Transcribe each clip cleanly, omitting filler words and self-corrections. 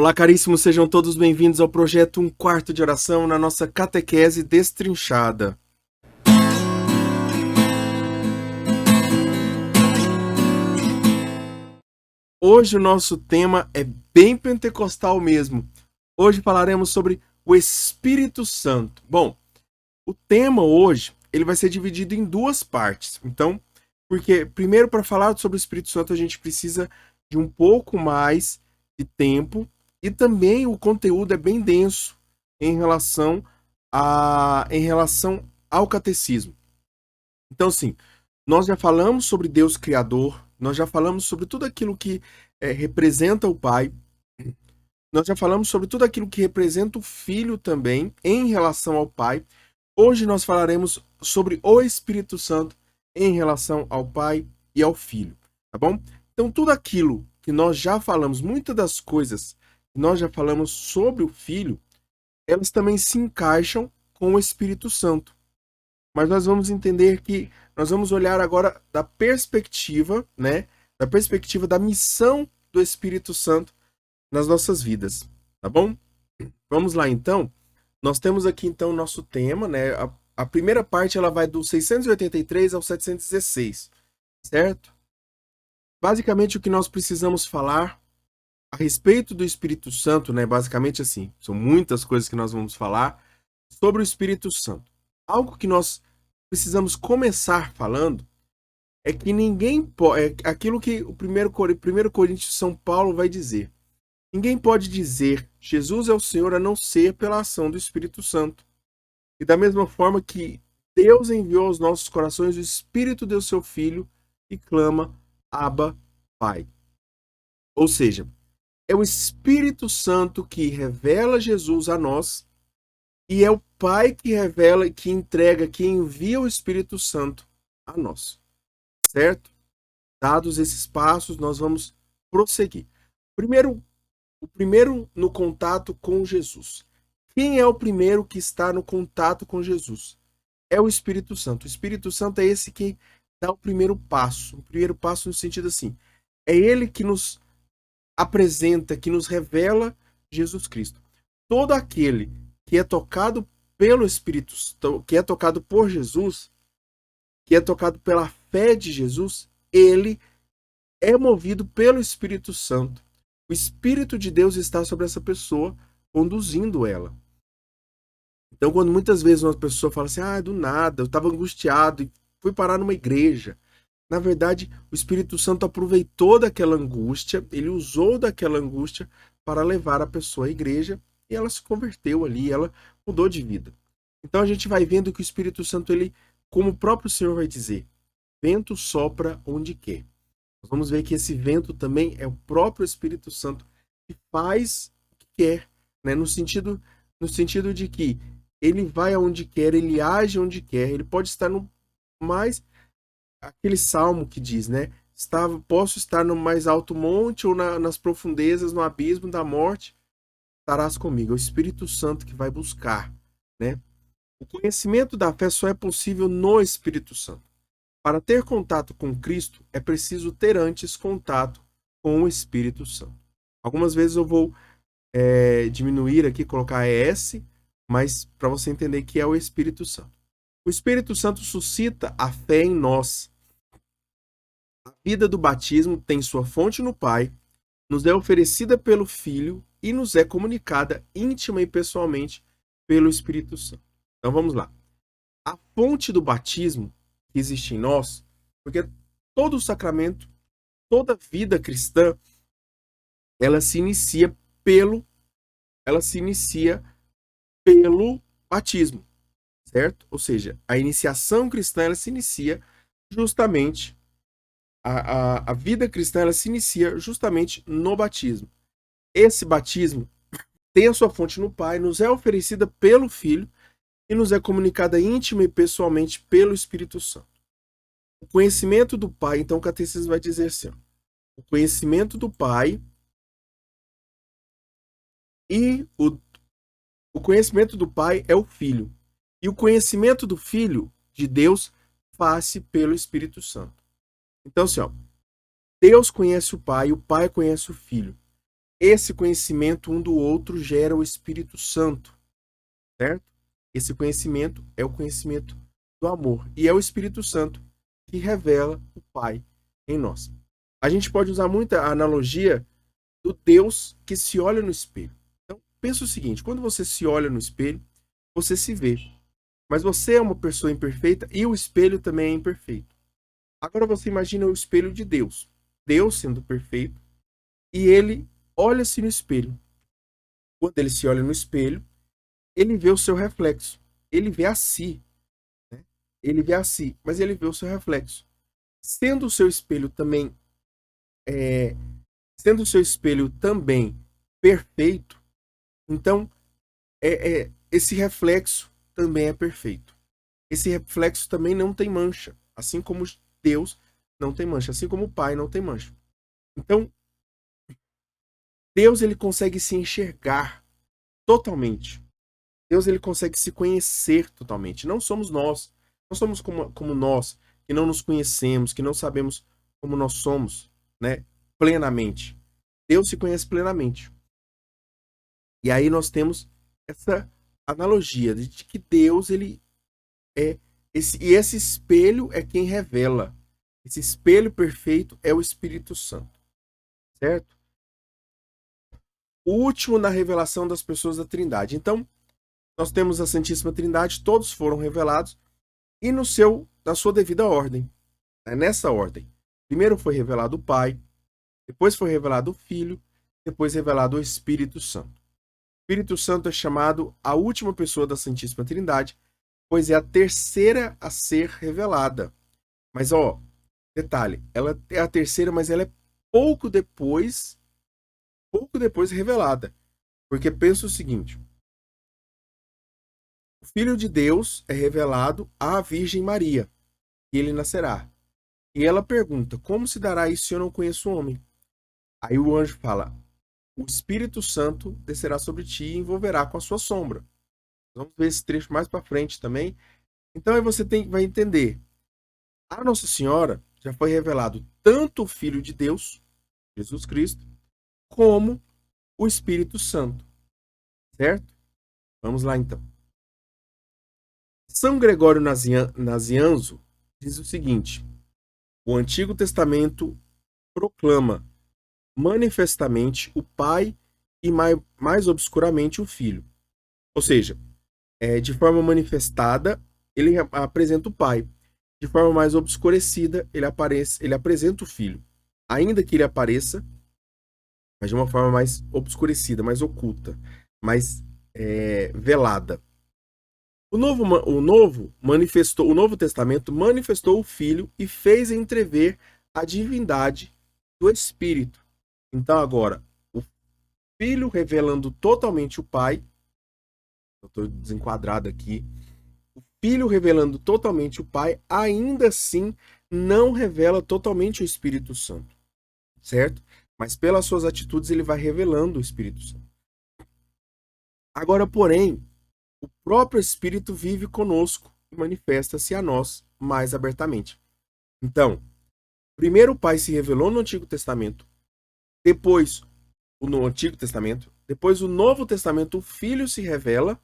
Olá, caríssimos, sejam todos bem-vindos ao projeto Um Quarto de Oração na nossa catequese destrinchada. Hoje o nosso tema é bem pentecostal mesmo. Hoje falaremos sobre o Espírito Santo. Bom, o tema hoje ele vai ser dividido em duas partes. Então, porque primeiro para falar sobre o Espírito Santo a gente precisa de um pouco mais de tempo e também o conteúdo é bem denso em relação ao catecismo. Então, sim, nós já falamos sobre Deus Criador, nós já falamos sobre tudo aquilo que representa o Pai, nós já falamos sobre tudo aquilo que representa o Filho também em relação ao Pai. Hoje nós falaremos sobre o Espírito Santo em relação ao Pai e ao Filho, tá bom? Então, tudo aquilo que nós já falamos, muitas das coisas que nós já falamos sobre o Filho, elas também se encaixam com o Espírito Santo. Mas nós vamos entender que nós vamos olhar agora da perspectiva, né, da perspectiva da missão do Espírito Santo nas nossas vidas, tá bom? Vamos lá então. Nós temos aqui então o nosso tema, né? A primeira parte ela vai do 683 ao 716, certo? Basicamente o que nós precisamos falar a respeito do Espírito Santo, né? Basicamente assim, são muitas coisas que nós vamos falar sobre o Espírito Santo. Algo que nós precisamos começar falando é que ninguém pode, é aquilo que o 1 Coríntios São Paulo vai dizer. Ninguém pode dizer Jesus é o Senhor a não ser pela ação do Espírito Santo. E da mesma forma que Deus enviou aos nossos corações o Espírito do seu Filho e clama Abba, Pai. Ou seja, é o Espírito Santo que revela Jesus a nós e é o Pai que revela, que entrega, que envia o Espírito Santo a nós. Certo? Dados esses passos, nós vamos prosseguir. O primeiro no contato com Jesus. Quem é o primeiro que está no contato com Jesus? É o Espírito Santo. O Espírito Santo é esse que dá o primeiro passo. O primeiro passo no sentido assim, é ele que nos apresenta, que nos revela Jesus Cristo. Todo aquele que é tocado pelo Espírito, que é tocado por Jesus, que é tocado pela fé de Jesus, ele é movido pelo Espírito Santo. O Espírito de Deus está sobre essa pessoa, conduzindo ela. Então, quando muitas vezes uma pessoa fala assim, do nada, eu estava angustiado e fui parar numa igreja. Na verdade, o Espírito Santo aproveitou daquela angústia, ele usou daquela angústia para levar a pessoa à igreja e ela se converteu ali, ela mudou de vida. Então a gente vai vendo que o Espírito Santo, ele, como o próprio Senhor vai dizer, vento sopra onde quer. Nós vamos ver que esse vento também é o próprio Espírito Santo que faz o que quer, né? No sentido de que ele vai aonde quer, ele age onde quer, ele pode estar no mais aquele salmo que diz, né? Posso estar no mais alto monte ou nas profundezas, no abismo da morte, estarás comigo. É o Espírito Santo que vai buscar, né? O conhecimento da fé só é possível no Espírito Santo. Para ter contato com Cristo, é preciso ter antes contato com o Espírito Santo. Algumas vezes eu vou diminuir aqui, colocar S, mas para você entender que é o Espírito Santo. O Espírito Santo suscita a fé em nós. A vida do batismo tem sua fonte no Pai, nos é oferecida pelo Filho e nos é comunicada íntima e pessoalmente pelo Espírito Santo. Então vamos lá. A fonte do batismo que existe em nós, porque todo o sacramento, toda vida cristã, ela se inicia pelo batismo, certo? Ou seja, a iniciação cristã ela se inicia justamente a vida cristã ela se inicia justamente no batismo. Esse batismo tem a sua fonte no Pai, nos é oferecida pelo Filho e nos é comunicada íntima e pessoalmente pelo Espírito Santo. O conhecimento do Pai, então o catecismo vai dizer assim, o conhecimento do Pai e o conhecimento do Pai é o Filho. E o conhecimento do Filho de Deus faz-se pelo Espírito Santo. Então, assim, Deus conhece o Pai conhece o Filho. esse conhecimento um do outro gera o Espírito Santo, certo? Esse conhecimento é o conhecimento do amor. E é o Espírito Santo que revela o Pai em nós. A gente pode usar muita analogia do Deus que se olha no espelho. Então, pensa o seguinte, quando você se olha no espelho, você se vê. Mas você é uma pessoa imperfeita e o espelho também é imperfeito. Agora você imagina o espelho de Deus. Deus sendo perfeito e ele olha-se no espelho. Quando ele se olha no espelho, ele vê o seu reflexo. Ele vê a si. Né? Ele vê a si, mas ele vê o seu reflexo. Sendo o seu espelho também sendo o seu espelho também perfeito, então esse reflexo também é perfeito. Esse reflexo também não tem mancha, assim como Deus não tem mancha, assim como o Pai não tem mancha. Então, Deus ele consegue se enxergar totalmente. Deus ele consegue se conhecer totalmente. Não somos nós. Não somos como nós, que não nos conhecemos, que não sabemos como nós somos, né? Plenamente. Deus se conhece plenamente. E aí nós temos essa analogia de que Deus ele é esse espelho é quem revela. Esse espelho perfeito é o Espírito Santo, certo? O último na revelação das pessoas da Trindade. Então, nós temos a Santíssima Trindade, todos foram revelados e na sua devida ordem. Né? Nessa ordem. Primeiro foi revelado o Pai, depois foi revelado o Filho, depois revelado o Espírito Santo. O Espírito Santo é chamado a última pessoa da Santíssima Trindade, pois é a terceira a ser revelada. Mas, detalhe, ela é a terceira, mas ela é pouco depois revelada. Porque pensa o seguinte, o Filho de Deus é revelado à Virgem Maria, e ele nascerá. E ela pergunta, como se dará isso se eu não conheço o homem? Aí o anjo fala, o Espírito Santo descerá sobre ti e envolverá com a sua sombra. Vamos ver esse trecho mais para frente também. Então aí você vai entender. A Nossa Senhora já foi revelado tanto o Filho de Deus, Jesus Cristo, como o Espírito Santo. Certo? Vamos lá então. São Gregório Nazianzo diz o seguinte: o Antigo Testamento proclama manifestamente o Pai e mais obscuramente o Filho. Ou seja, de forma manifestada, ele apresenta o Pai. De forma mais obscurecida, ele apresenta o Filho. Ainda que ele apareça, mas de uma forma mais obscurecida, mais oculta, mais velada. O Novo Testamento manifestou o Filho e fez entrever a divindade do Espírito. Então agora, o Filho revelando totalmente o Pai, eu estou desenquadrado aqui, o Filho revelando totalmente o Pai, ainda assim não revela totalmente o Espírito Santo, certo? Mas pelas suas atitudes ele vai revelando o Espírito Santo. Agora, porém, o próprio Espírito vive conosco e manifesta-se a nós mais abertamente. Então, primeiro o Pai se revelou no Antigo Testamento, depois no Antigo Testamento, depois o Novo Testamento, o Filho se revela,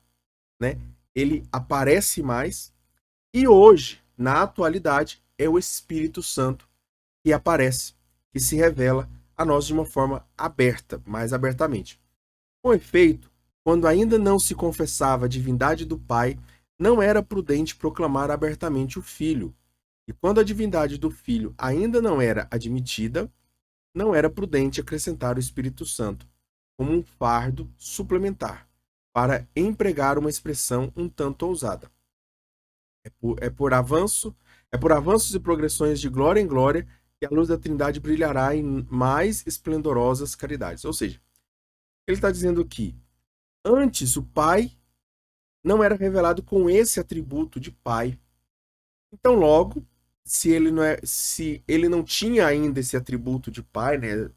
né? Ele aparece mais, e hoje, na atualidade, é o Espírito Santo que aparece, que se revela a nós de uma forma aberta, mais abertamente. Com efeito, quando ainda não se confessava a divindade do Pai, não era prudente proclamar abertamente o Filho. E quando a divindade do Filho ainda não era admitida, não era prudente acrescentar o Espírito Santo como um fardo suplementar, para empregar uma expressão um tanto ousada. É por avanços e progressões de glória em glória que a luz da Trindade brilhará em mais esplendorosas caridades. Ou seja, ele está dizendo que antes o Pai não era revelado com esse atributo de Pai. Então, logo, se ele não tinha ainda esse atributo de Pai, né,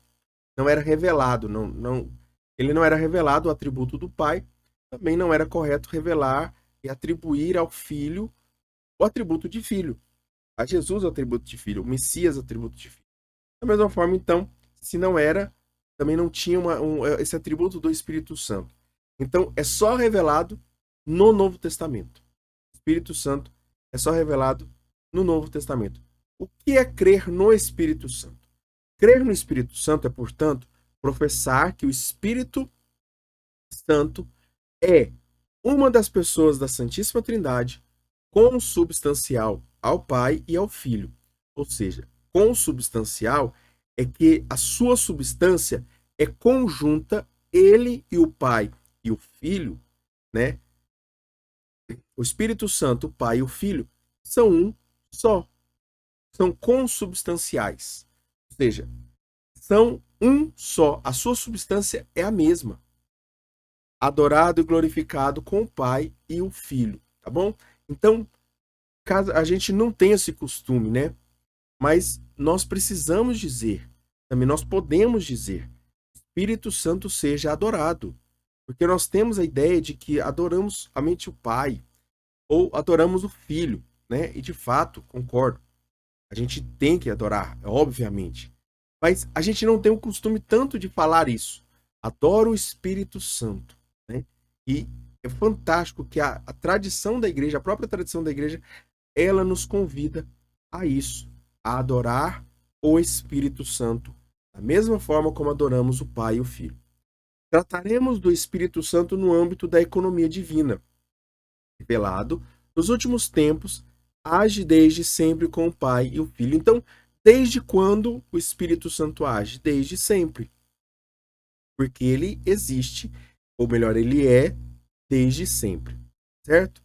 não era revelado, ele não era revelado o atributo do Pai, também não era correto revelar e atribuir ao Filho o atributo de Filho. A Jesus o atributo de Filho, o Messias o atributo de Filho. Da mesma forma, então, se não era também não tinha esse atributo do Espírito Santo. Então, é só revelado no Novo Testamento. O Espírito Santo é só revelado no Novo Testamento. O que é crer no Espírito Santo? Crer no Espírito Santo é, portanto, professar que o Espírito Santo é uma das pessoas da Santíssima Trindade, consubstancial ao Pai e ao Filho. Ou seja, consubstancial é que a sua substância é conjunta, ele e o Pai e o Filho, né? O Espírito Santo, o Pai e o Filho são um só. São consubstanciais. Ou seja, são um só. A sua substância é a mesma. Adorado e glorificado com o Pai e o Filho, tá bom? Então, caso a gente não tenha esse costume, né? Mas nós precisamos dizer, também nós podemos dizer, Espírito Santo seja adorado. Porque nós temos a ideia de que adoramos somente o Pai ou adoramos o Filho, né? E de fato, concordo. A gente tem que adorar, obviamente. Mas a gente não tem o costume tanto de falar isso. Adoro o Espírito Santo, né? E é fantástico que a tradição da igreja, a própria tradição da igreja, ela nos convida a isso, a adorar o Espírito Santo, da mesma forma como adoramos o Pai e o Filho. Trataremos do Espírito Santo no âmbito da economia divina, revelado nos últimos tempos, age desde sempre com o Pai e o Filho. Então, desde quando o Espírito Santo age? Desde sempre. Porque ele existe, ou melhor, ele é desde sempre, certo?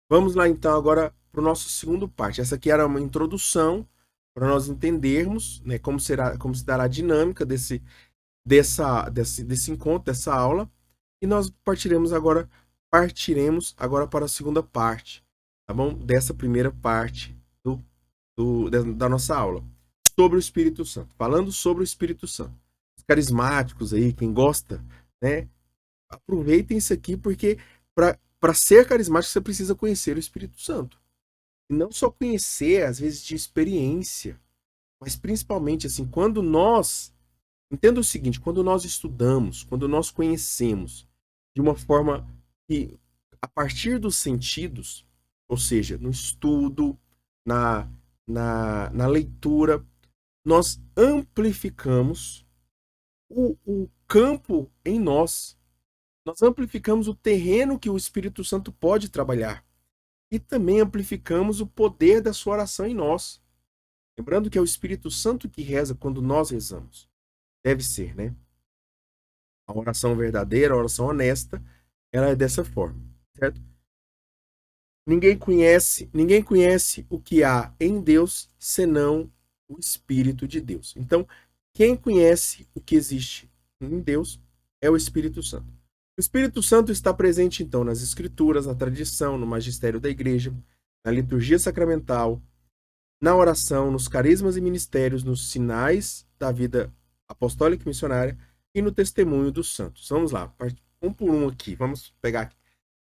Vamos lá então agora para o nosso segundo parte. Essa aqui era uma introdução para nós entendermos, né, como se dará a dinâmica desse encontro, dessa aula, e nós partiremos agora para a segunda parte, tá bom? Dessa primeira parte da nossa aula, sobre o Espírito Santo, falando sobre o Espírito Santo. Os carismáticos aí, quem gosta, né? Aproveitem isso aqui, porque para ser carismático você precisa conhecer o Espírito Santo. E não só conhecer, às vezes, de experiência, mas principalmente, assim, quando nós... Entenda o seguinte, quando nós estudamos, quando nós conhecemos de uma forma que, a partir dos sentidos, ou seja, no estudo, na leitura, nós amplificamos o campo em nós. Nós amplificamos o terreno que o Espírito Santo pode trabalhar. E também amplificamos o poder da sua oração em nós. Lembrando que é o Espírito Santo que reza quando nós rezamos. Deve ser, né? A oração verdadeira, a oração honesta, ela é dessa forma, certo? Ninguém conhece o que há em Deus senão o Espírito de Deus. Então, quem conhece o que existe em Deus é o Espírito Santo. O Espírito Santo está presente, então, nas Escrituras, na tradição, no magistério da igreja, na liturgia sacramental, na oração, nos carismas e ministérios, nos sinais da vida apostólica e missionária e no testemunho dos santos. Vamos lá, um por um aqui, vamos pegar aqui.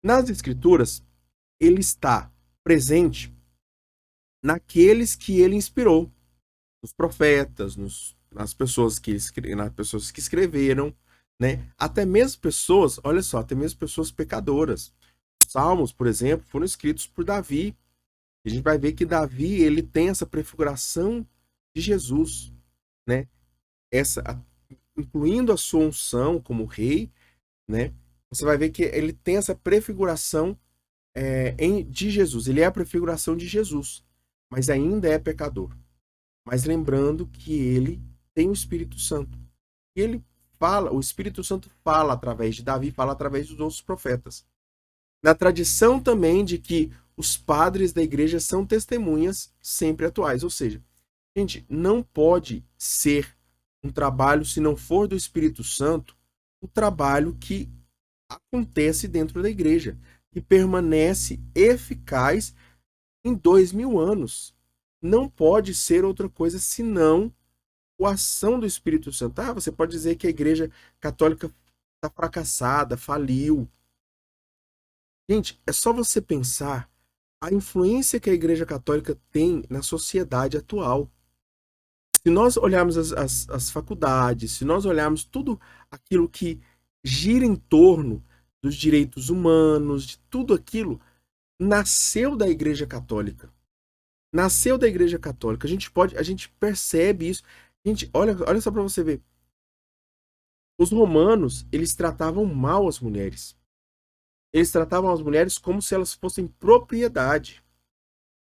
Nas Escrituras, ele está presente naqueles que ele inspirou, nos profetas, nas pessoas que escreveram, né? Até mesmo pessoas, olha só, até mesmo pessoas pecadoras. Os Salmos, por exemplo, foram escritos por Davi. A gente vai ver que Davi, ele tem essa prefiguração de Jesus, né? Incluindo a sua unção como rei, né? Você vai ver que ele tem essa prefiguração de Jesus. Ele é a prefiguração de Jesus, mas ainda é pecador. Mas lembrando que ele tem o Espírito Santo. E ele fala, o Espírito Santo fala através de Davi, fala através dos outros profetas. Na tradição também de que os padres da igreja são testemunhas sempre atuais. Ou seja, gente, não pode ser um trabalho, se não for do Espírito Santo, um trabalho que acontece dentro da igreja, que permanece eficaz em 2000 anos. Não pode ser outra coisa senão a ação do Espírito Santo. Ah, você pode dizer que a igreja católica está fracassada, faliu. Gente, é só você pensar a influência que a igreja católica tem na sociedade atual. Se nós olharmos as faculdades, se nós olharmos tudo aquilo que gira em torno dos direitos humanos, de tudo aquilo, nasceu da Igreja Católica. Nasceu da Igreja Católica. A gente percebe isso. Gente, olha só para você ver. Os romanos, eles tratavam mal as mulheres. Eles tratavam as mulheres como se elas fossem propriedade.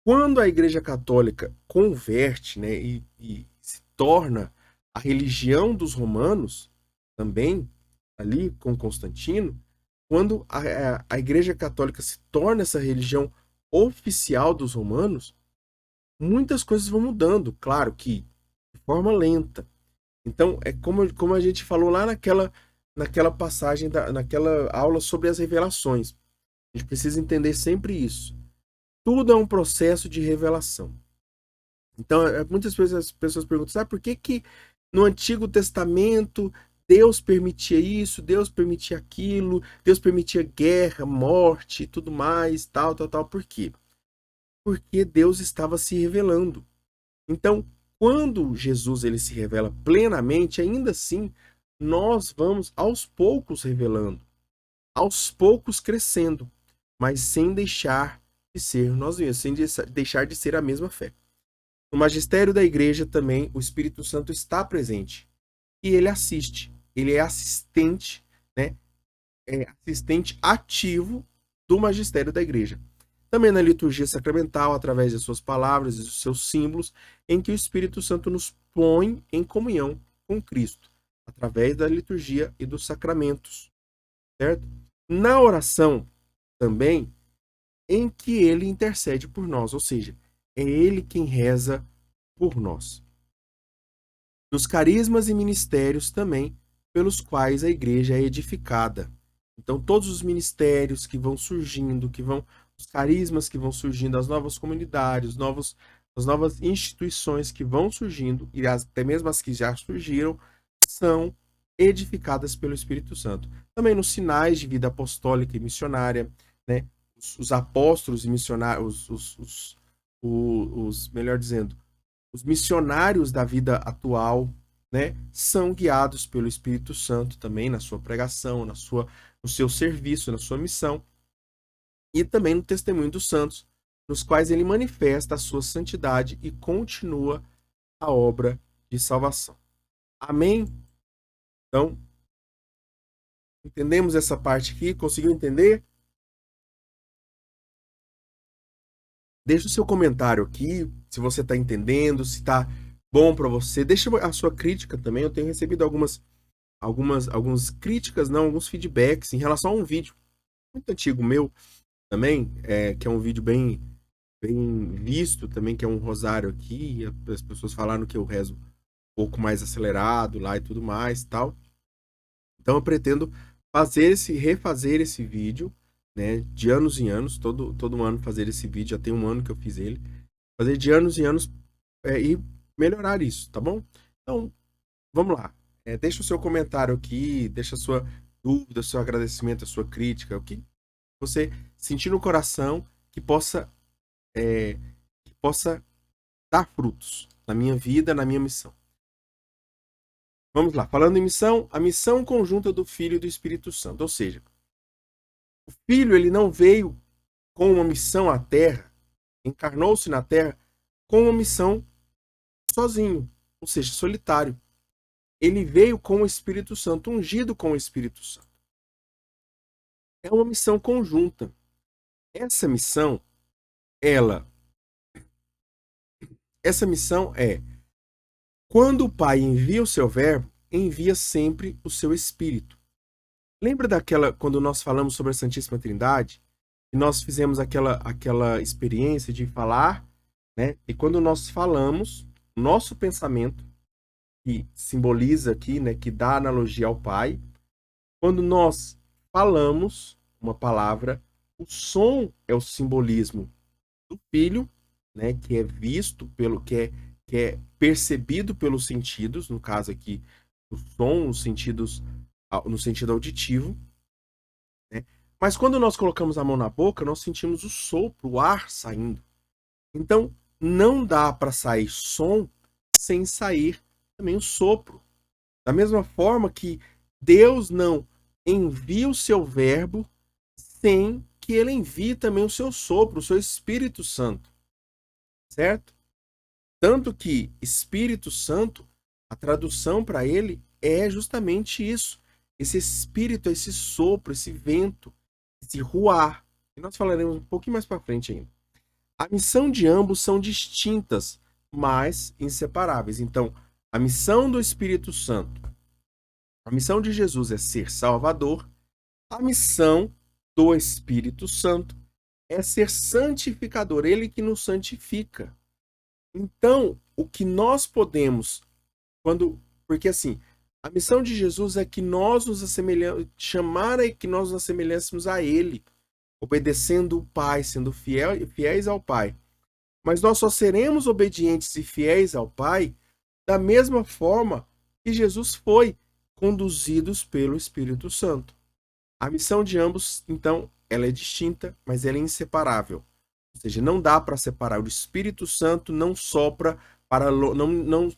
Quando a Igreja Católica converte, né, e se torna a religião dos romanos, também, ali com Constantino, quando a Igreja Católica se torna essa religião oficial dos romanos, muitas coisas vão mudando, claro que de forma lenta. Então, é como a gente falou lá naquela passagem, naquela aula sobre as revelações. A gente precisa entender sempre isso. Tudo é um processo de revelação. Então, muitas vezes as pessoas perguntam, sabe por que no Antigo Testamento Deus permitia isso, Deus permitia aquilo, Deus permitia guerra, morte e tudo mais, tal. Por quê? Porque Deus estava se revelando. Então, quando Jesus ele se revela plenamente, ainda assim, nós vamos aos poucos revelando, aos poucos crescendo, mas sem deixar de ser nós mesmos, sem deixar de ser a mesma fé. No magistério da igreja também o Espírito Santo está presente e ele assiste, ele é assistente, né? É assistente ativo do magistério da igreja. Também na liturgia sacramental, através de suas palavras e dos seus símbolos, em que o Espírito Santo nos põe em comunhão com Cristo, através da liturgia e dos sacramentos, certo? Na oração também, em que ele intercede por nós, ou seja, é ele quem reza por nós. Nos carismas e ministérios também, pelos quais a igreja é edificada. Então, todos os ministérios que vão surgindo, os carismas que vão surgindo, as novas comunidades, as novas instituições que vão surgindo, e até mesmo as que já surgiram, são edificadas pelo Espírito Santo. Também nos sinais de vida apostólica e missionária, né? Os apóstolos e missionários, melhor dizendo, os missionários da vida atual, né, são guiados pelo Espírito Santo também na sua pregação, no seu serviço, na sua missão, e também no testemunho dos santos, nos quais ele manifesta a sua santidade e continua a obra de salvação. Amém? Então, entendemos essa parte aqui? Conseguiu entender? Deixa o seu comentário aqui, se você está entendendo, se está bom para você. Deixa a sua crítica também. Eu tenho recebido algumas críticas, não, alguns feedbacks em relação a um vídeo muito antigo meu também, que é um vídeo bem visto também, que é um rosário aqui. E as pessoas falaram que eu rezo um pouco mais acelerado lá e tudo mais, tal. Então eu pretendo refazer esse vídeo, né, de anos em anos, todo ano fazer esse vídeo, já tem um ano que eu fiz ele, fazer de anos em anos e melhorar isso, tá bom? Então, vamos lá. Deixa o seu comentário aqui, deixa a sua dúvida, o seu agradecimento, a sua crítica, o que você sentir no coração que possa dar frutos na minha vida, na minha missão. Vamos lá, falando em missão, a missão conjunta do Filho e do Espírito Santo, ou seja, o Filho ele não veio com uma missão à Terra, encarnou-se na Terra com uma missão sozinho, ou seja, solitário. Ele veio com o Espírito Santo, ungido com o Espírito Santo. É uma missão conjunta. Essa missão é quando o Pai envia o seu verbo, envia sempre o seu Espírito. Lembra quando nós falamos sobre a Santíssima Trindade? E nós fizemos aquela experiência de falar, né? E quando nós falamos, nosso pensamento, que simboliza aqui, né? Que dá analogia ao Pai, quando nós falamos uma palavra, o som é o simbolismo do Filho, né? Que é visto que é percebido pelos sentidos, no caso aqui, o som, no sentido auditivo, né? Mas quando nós colocamos a mão na boca, nós sentimos o sopro, o ar saindo. Então, não dá para sair som sem sair também o sopro. Da mesma forma que Deus não envia o seu verbo sem que ele envie também o seu sopro, o seu Espírito Santo, certo? Tanto que Espírito Santo, a tradução para ele é justamente isso. Esse espírito, esse sopro, esse vento, esse ruar. E nós falaremos um pouquinho mais para frente ainda. A missão de ambos são distintas, mas inseparáveis. Então, a missão do Espírito Santo, a missão de Jesus é ser Salvador. A missão do Espírito Santo é ser santificador, ele que nos santifica. Então, o que nós podemos, porque assim, a missão de Jesus é que nós nos assemelhamos, chamar a que nós nos assemelhássemos a ele, obedecendo o Pai, sendo fiéis ao Pai. Mas nós só seremos obedientes e fiéis ao Pai da mesma forma que Jesus foi, conduzidos pelo Espírito Santo. A missão de ambos, então, ela é distinta, mas ela é inseparável. Ou seja, não dá para separar. O Espírito Santo não sopra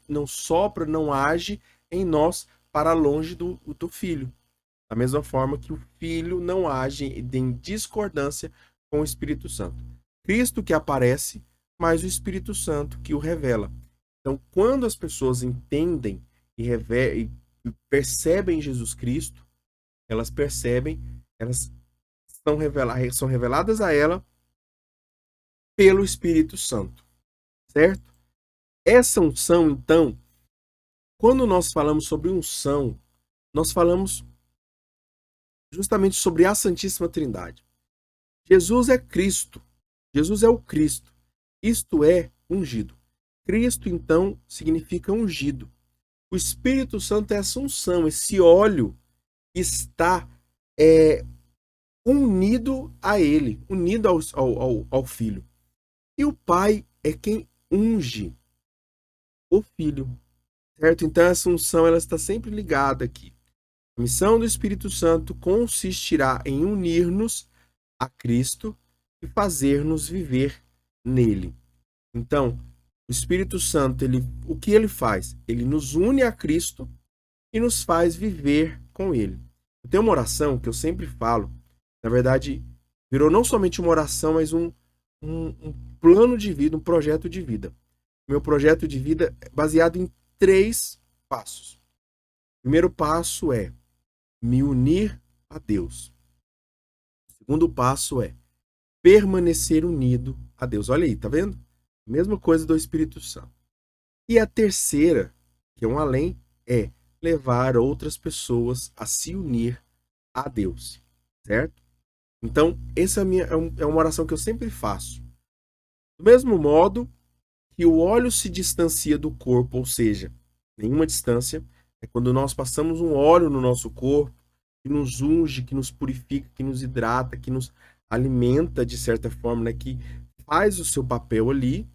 não sopra, não age em nós para longe do Filho. Da mesma forma que o Filho não age em discordância com o Espírito Santo. Cristo que aparece, mas o Espírito Santo que o revela. Então, quando as pessoas entendem e percebem Jesus Cristo, elas percebem, elas são reveladas a ela pelo Espírito Santo, certo? Essa unção, então, quando nós falamos sobre unção, nós falamos justamente sobre a Santíssima Trindade. Jesus é Cristo. Jesus é o Cristo. Isto é ungido. Cristo, então, significa ungido. O Espírito Santo é essa unção, esse óleo que está unido a ele, unido ao Filho. E o Pai é quem unge o Filho, certo? Então essa unção ela está sempre ligada aqui. A missão do Espírito Santo consistirá em unir-nos a Cristo e fazer-nos viver nele. Então, o Espírito Santo, o que ele faz? Ele nos une a Cristo e nos faz viver com ele. Eu tenho uma oração que eu sempre falo, na verdade, virou não somente uma oração, mas um plano de vida, um projeto de vida. Meu projeto de vida é baseado em 3 passos. O primeiro passo é me unir a Deus. O segundo passo é permanecer unido a Deus. Olha aí, tá vendo? Mesma coisa do Espírito Santo. E a terceira, que é um além, é levar outras pessoas a se unir a Deus, certo? Então, essa é uma oração que eu sempre faço. Do mesmo modo que o óleo se distancia do corpo, ou seja, nenhuma distância, é quando nós passamos um óleo no nosso corpo, que nos unge, que nos purifica, que nos hidrata, que nos alimenta de certa forma, né, que faz o seu papel ali.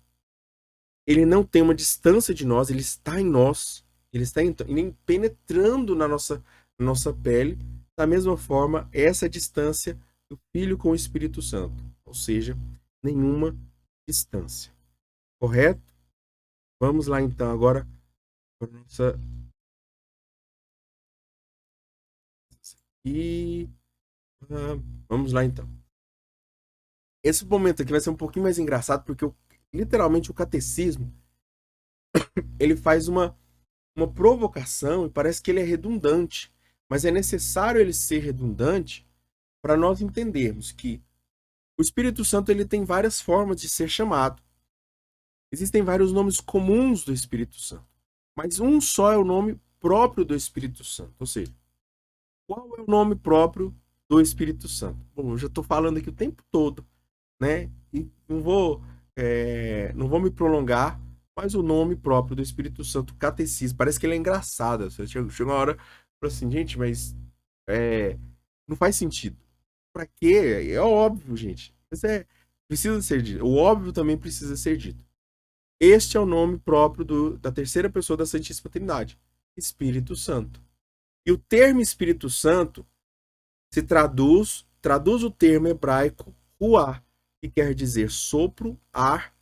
Ele não tem uma distância de nós, ele está em nós, ele está penetrando na nossa pele. Da mesma forma, essa distância do Filho com o Espírito Santo, ou seja, nenhuma distância. Correto? Vamos lá então agora para nossa e vamos lá então. Esse momento aqui vai ser um pouquinho mais engraçado porque literalmente o catecismo ele faz uma provocação e parece que ele é redundante, mas é necessário ele ser redundante para nós entendermos que o Espírito Santo ele tem várias formas de ser chamado. Existem vários nomes comuns do Espírito Santo, mas um só é o nome próprio do Espírito Santo. Ou seja, qual é o nome próprio do Espírito Santo? Bom, eu já estou falando aqui o tempo todo, né? E não vou me prolongar, mas o nome próprio do Espírito Santo, catecismo, parece que ele é engraçado. Chega uma hora, fala assim, gente, mas não faz sentido. Para quê? É óbvio, gente. Mas precisa ser dito. O óbvio também precisa ser dito. Este é o nome próprio da terceira pessoa da Santíssima Trindade, Espírito Santo. E o termo Espírito Santo se traduz o termo hebraico ruá, que quer dizer sopro, ar,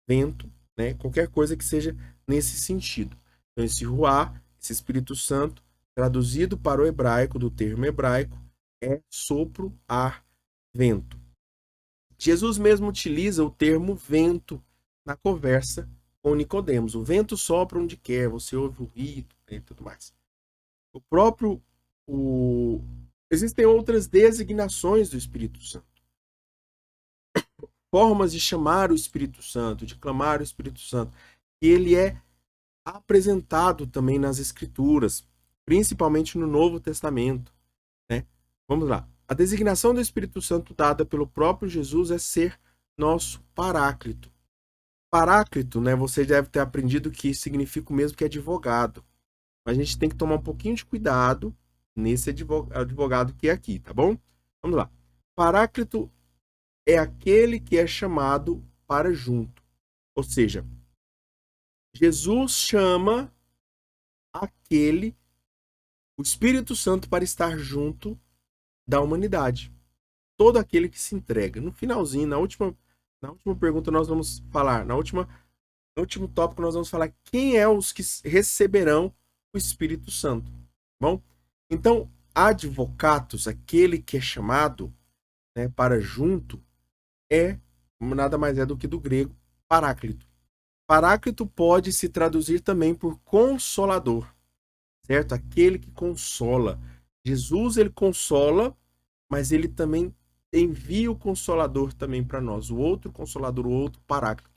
vento, né? Qualquer coisa que seja nesse sentido. Então, esse ruá, esse Espírito Santo, traduzido para o hebraico, do termo hebraico, é sopro, ar, vento. Jesus mesmo utiliza o termo vento na conversa com Nicodemos. O vento sopra onde quer, você ouve o ruído e tudo mais. O próprio... Existem outras designações do Espírito Santo. Formas de chamar o Espírito Santo, de clamar o Espírito Santo. E ele é apresentado também nas Escrituras, principalmente no Novo Testamento, né? Vamos lá. A designação do Espírito Santo dada pelo próprio Jesus é ser nosso Paráclito. Paráclito, né? Você deve ter aprendido que significa o mesmo que advogado. A gente tem que tomar um pouquinho de cuidado nesse advogado que é aqui, tá bom? Vamos lá. Paráclito é aquele que é chamado para junto. Ou seja, Jesus chama o Espírito Santo para estar junto da humanidade. Todo aquele que se entrega. No finalzinho, na última pergunta nós vamos falar, no último tópico nós vamos falar quem é os que receberão o Espírito Santo. Bom? Então, advocatus, aquele que é chamado, né, para junto, nada mais é do que do grego paráclito. Paráclito pode se traduzir também por consolador, certo? Aquele que consola. Jesus, ele consola, mas ele também envia o consolador também para nós, o outro consolador, o outro paráclito.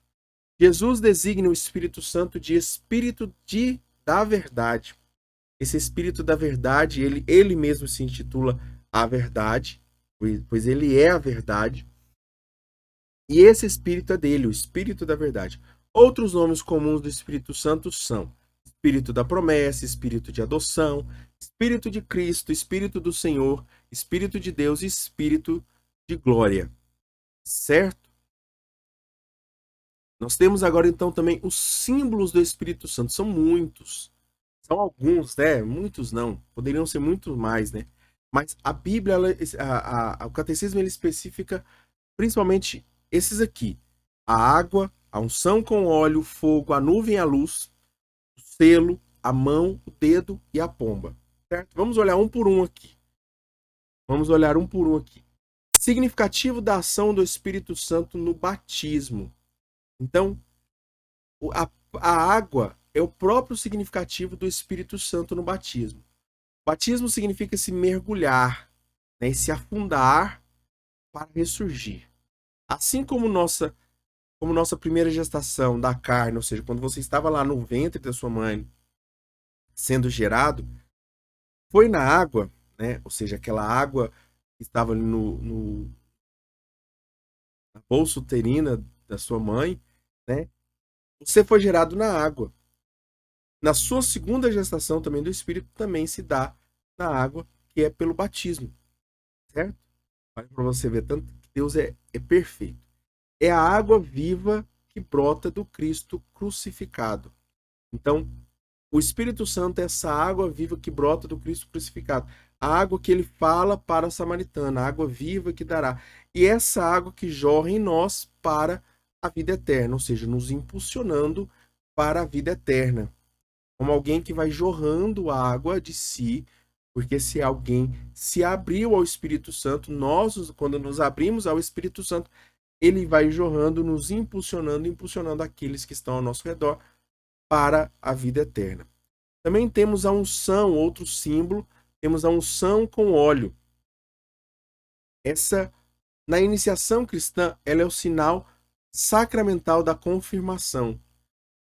Jesus designa o Espírito Santo de Espírito da verdade. Esse Espírito da verdade, ele mesmo se intitula a verdade, pois ele é a verdade. E esse Espírito é dele, o Espírito da verdade. Outros nomes comuns do Espírito Santo são Espírito da promessa, Espírito de adoção, Espírito de Cristo, Espírito do Senhor, Espírito de Deus e Espírito de glória. Certo? Nós temos agora então também os símbolos do Espírito Santo. São muitos. São alguns, né? Muitos não. Poderiam ser muito mais, né? Mas a Bíblia, o catecismo, ele especifica principalmente esses aqui. A água, a unção com óleo, o fogo, a nuvem e a luz, o selo, a mão, o dedo e a pomba. Certo? Vamos olhar um por um aqui. Significativo da ação do Espírito Santo no batismo. Então, a água é o próprio significativo do Espírito Santo no batismo. Batismo significa se mergulhar, né, se afundar para ressurgir. Assim como nossa primeira gestação da carne, ou seja, quando você estava lá no ventre da sua mãe, sendo gerado, foi na água, né? Ou seja, aquela água que estava ali na bolsa uterina da sua mãe, né? Você foi gerado na água. Na sua segunda gestação também do Espírito também se dá na água, que é pelo batismo, certo? Olha para você ver tanto que Deus é perfeito. É a água viva que brota do Cristo crucificado. Então, o Espírito Santo é essa água viva que brota do Cristo crucificado. A água que ele fala para a samaritana, a água viva que dará. E essa água que jorra em nós para a vida eterna, ou seja, nos impulsionando para a vida eterna. Como alguém que vai jorrando a água de si, porque se alguém se abriu ao Espírito Santo, nós, quando nos abrimos ao Espírito Santo, ele vai jorrando, nos impulsionando aqueles que estão ao nosso redor para a vida eterna. Também temos a unção, outro símbolo, temos a unção com óleo. Essa, na iniciação cristã, ela é o sinal sacramental da confirmação.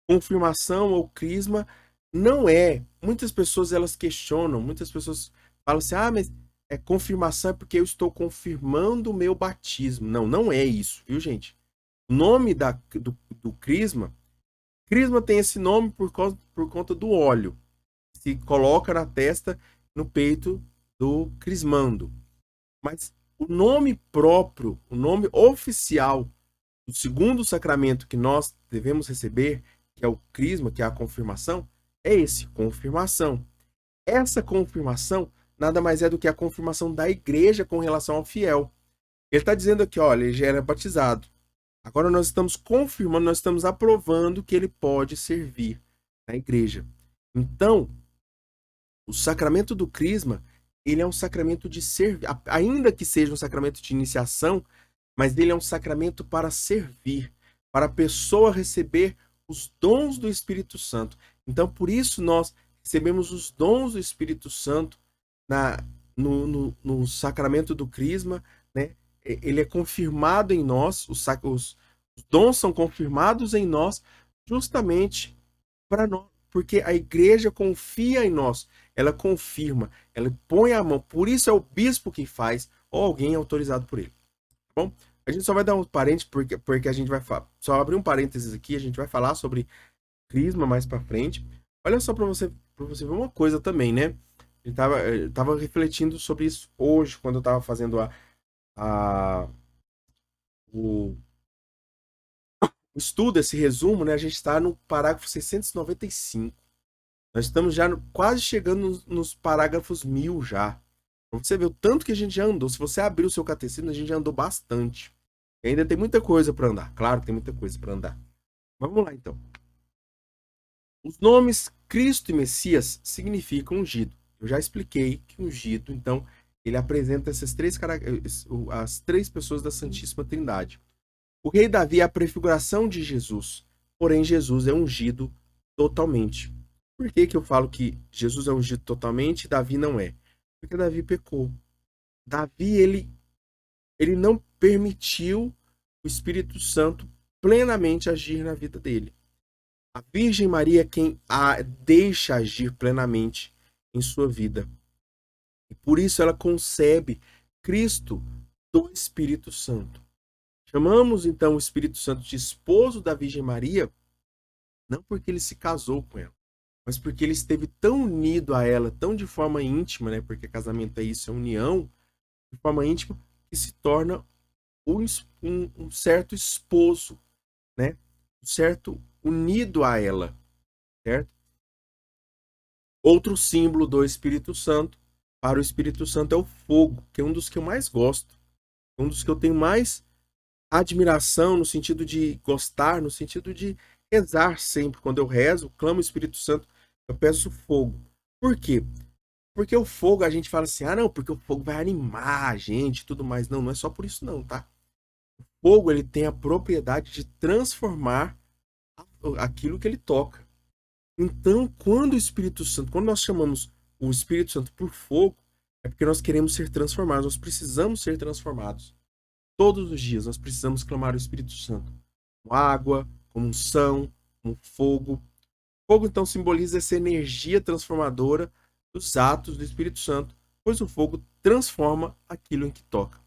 Confirmação ou crisma não é. Muitas pessoas elas questionam, muitas pessoas falam assim: mas confirmação é porque eu estou confirmando o meu batismo. Não, não é isso, viu, gente? O nome do crisma tem esse nome por conta do óleo. Se coloca na testa, no peito do crismando. Mas o nome próprio, o nome oficial do segundo sacramento que nós devemos receber, que é o crisma, que é a confirmação, é esse, confirmação. Essa confirmação nada mais é do que a confirmação da igreja com relação ao fiel. Ele está dizendo aqui, olha, ele já era batizado. Agora nós estamos confirmando, nós estamos aprovando que ele pode servir. na igreja. Então, o sacramento do crisma, ele é um sacramento de servir, ainda que seja um sacramento de iniciação, mas ele é um sacramento para servir, para a pessoa receber os dons do Espírito Santo. Então, por isso nós recebemos os dons do Espírito Santo no sacramento do crisma, né? Ele é confirmado em nós, os dons são confirmados em nós justamente para nós, porque a igreja confia em nós, ela confirma, ela põe a mão, por isso é o bispo que faz, ou alguém autorizado por ele. Tá bom? A gente só vai dar um parênteses, porque a gente vai só abrir um parênteses aqui, a gente vai falar sobre crisma mais para frente. Olha só para você ver uma coisa também, né? Eu tava refletindo sobre isso hoje, quando eu tava fazendo o estudo, esse resumo, né? A gente está no parágrafo 695. Nós estamos já quase chegando nos parágrafos 1000 já. Pra você ver o tanto que a gente já andou. Se você abrir o seu catecismo, a gente já andou bastante. E ainda tem muita coisa para andar. Claro que tem muita coisa para andar. Vamos lá, então. Os nomes Cristo e Messias significam ungido. Eu já expliquei que ungido, então, ele apresenta as três pessoas da Santíssima Trindade. O rei Davi é a prefiguração de Jesus, porém Jesus é ungido totalmente. Por que eu falo que Jesus é ungido totalmente e Davi não é? Porque Davi pecou. Davi, ele não permitiu o Espírito Santo plenamente agir na vida dele. A Virgem Maria é quem a deixa agir plenamente em sua vida. E por isso ela concebe Cristo do Espírito Santo. Chamamos então o Espírito Santo de esposo da Virgem Maria, não porque ele se casou com ela, mas porque ele esteve tão unido a ela, tão de forma íntima, né? Porque casamento é isso, é união, de forma íntima, que se torna um certo esposo, né? Um certo unido a ela, certo? Outro símbolo do Espírito Santo, para o Espírito Santo, é o fogo, que é um dos que eu mais gosto, um dos que eu tenho mais admiração, no sentido de gostar, no sentido de rezar sempre. Quando eu rezo, clamo o Espírito Santo, eu peço fogo. Por quê? Porque o fogo, a gente fala assim, não, porque o fogo vai animar a gente e tudo mais. Não, não é só por isso não, tá? O fogo, ele tem a propriedade de transformar aquilo que ele toca. Então, quando o Espírito Santo, quando nós chamamos o Espírito Santo por fogo, é porque nós queremos ser transformados, nós precisamos ser transformados. Todos os dias nós precisamos clamar o Espírito Santo. Com água, com unção, com fogo. Fogo, então, simboliza essa energia transformadora dos atos do Espírito Santo, pois o fogo transforma aquilo em que toca.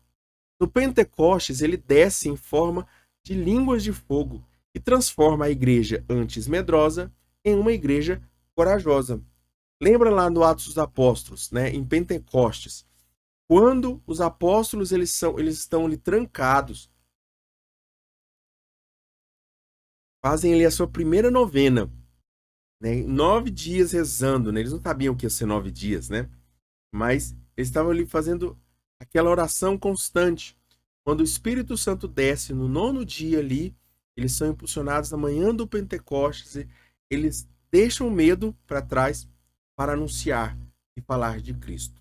No Pentecostes, ele desce em forma de línguas de fogo e transforma a igreja antes medrosa em uma igreja corajosa. Lembra lá no Atos dos Apóstolos, né, em Pentecostes, quando os apóstolos eles estão ali trancados, fazem ali a sua primeira novena, né, 9 dias rezando, né, eles não sabiam que ia ser 9 dias, né, mas eles estavam ali fazendo aquela oração constante. Quando o Espírito Santo desce no 9º dia ali, eles são impulsionados na manhã do Pentecostes, e eles deixam o medo para trás para anunciar e falar de Cristo.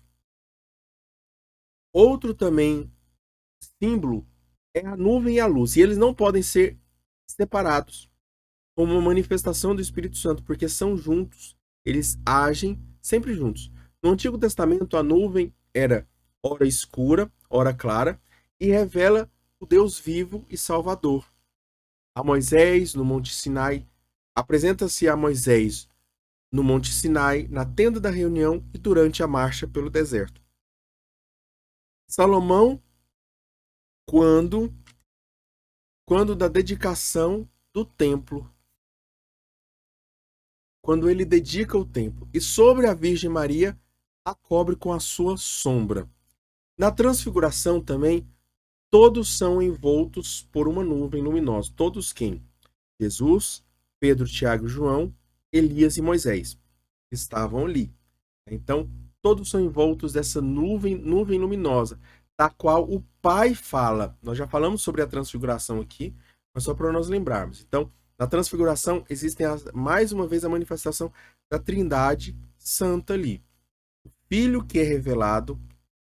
Outro também símbolo é a nuvem e a luz, e eles não podem ser separados como uma manifestação do Espírito Santo, porque são juntos, eles agem sempre juntos. No Antigo Testamento, a nuvem era ora escura, ora clara, e revela o Deus vivo e salvador. A Moisés, no Monte Sinai, apresenta-se a Moisés no Monte Sinai, na tenda da reunião e durante a marcha pelo deserto. Salomão, quando da dedicação do templo, quando ele dedica o templo, e sobre a Virgem Maria a cobre com a sua sombra. Na transfiguração também, todos são envoltos por uma nuvem luminosa. Todos quem? Jesus, Pedro, Tiago e João, Elias e Moisés estavam ali. Então, todos são envoltos dessa nuvem luminosa, da qual o Pai fala. Nós já falamos sobre a transfiguração aqui, mas só para nós lembrarmos. Então, Na transfiguração, existem mais uma vez a manifestação da Trindade Santa ali. O Filho que é revelado,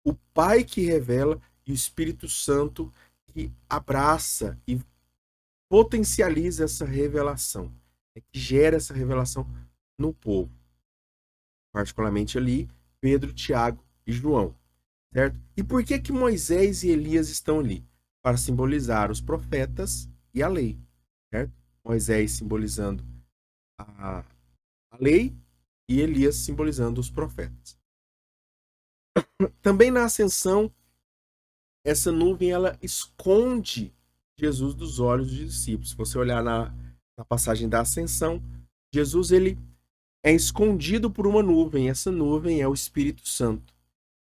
o Pai que revela e o Espírito Santo que abraça e potencializa essa revelação, que gera essa revelação no povo. Particularmente ali, Pedro, Tiago e João, certo? E por que Moisés e Elias estão ali? Para simbolizar os profetas e a lei, certo? Moisés simbolizando a lei e Elias simbolizando os profetas. Também na ascensão, essa nuvem ela esconde Jesus dos olhos dos discípulos. Se você olhar na passagem da ascensão, Jesus ele é escondido por uma nuvem. Essa nuvem é o Espírito Santo.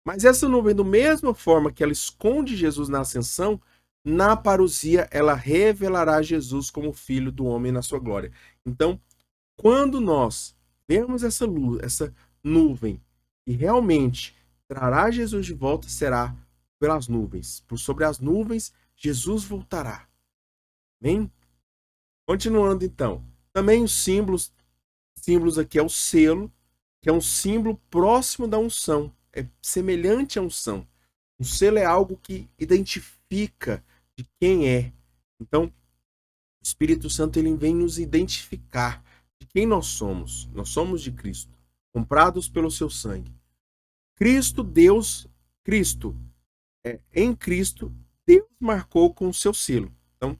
Mas essa nuvem, da mesma forma que ela esconde Jesus na ascensão, na parousia ela revelará Jesus como Filho do homem na sua glória. Então, quando nós vemos essa luz, essa nuvem, que realmente trará Jesus de volta, será pelas nuvens. Por sobre as nuvens, Jesus voltará. Amém? Continuando então. Também os símbolos aqui é o selo, que é um símbolo próximo da unção. É semelhante à unção. Um selo é algo que identifica de quem é. Então, o Espírito Santo ele vem nos identificar de quem nós somos. Nós somos de Cristo, comprados pelo seu sangue. Cristo, em Cristo, Deus marcou com o seu selo. Então,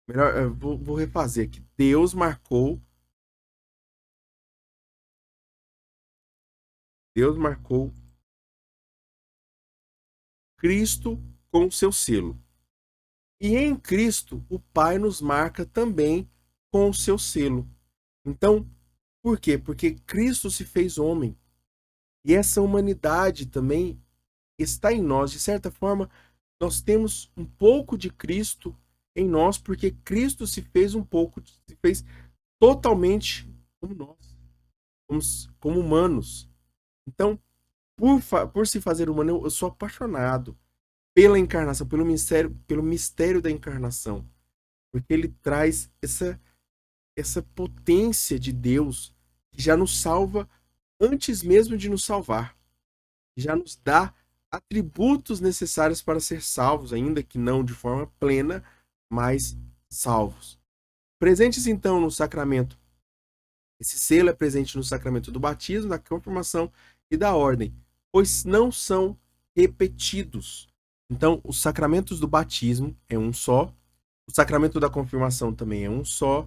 melhor, vou refazer aqui. Deus marcou Cristo com o seu selo. E em Cristo, o Pai nos marca também com o seu selo. Então, por quê? Porque Cristo se fez homem. E essa humanidade também está em nós. De certa forma, nós temos um pouco de Cristo em nós, porque Cristo se fez totalmente como nós, como humanos. Então, por se fazer humano, eu sou apaixonado pela encarnação, pelo mistério da encarnação, porque ele traz essa potência de Deus que já nos salva antes mesmo de nos salvar, que já nos dá atributos necessários para ser salvos, ainda que não de forma plena, mas salvos. Presentes então no sacramento. Esse selo é presente no sacramento do batismo, da confirmação e da ordem, pois não são repetidos. Então, os sacramentos do batismo é um só, o sacramento da confirmação também é um só,